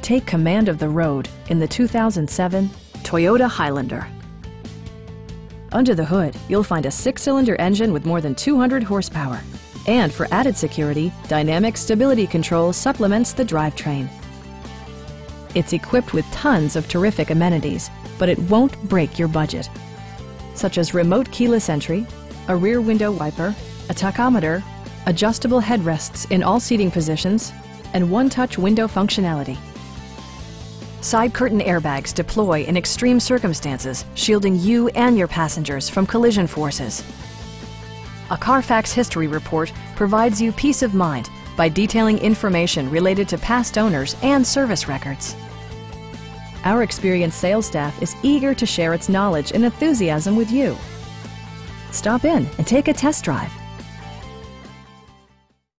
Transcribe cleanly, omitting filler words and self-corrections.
Take command of the road in the 2007 Toyota Highlander. Under the hood, you'll find a 6-cylinder engine with more than 200 horsepower. And for added security, Dynamic Stability Control supplements the drivetrain. It's equipped with tons of terrific amenities, but it won't break your budget, such as remote keyless entry, a rear window wiper, a tachometer, adjustable headrests in all seating positions, and one-touch window functionality. Side curtain airbags deploy in extreme circumstances, shielding you and your passengers from collision forces. A Carfax history report provides you peace of mind by detailing information related to past owners and service records. Our experienced sales staff is eager to share its knowledge and enthusiasm with you. Stop in and take a test drive.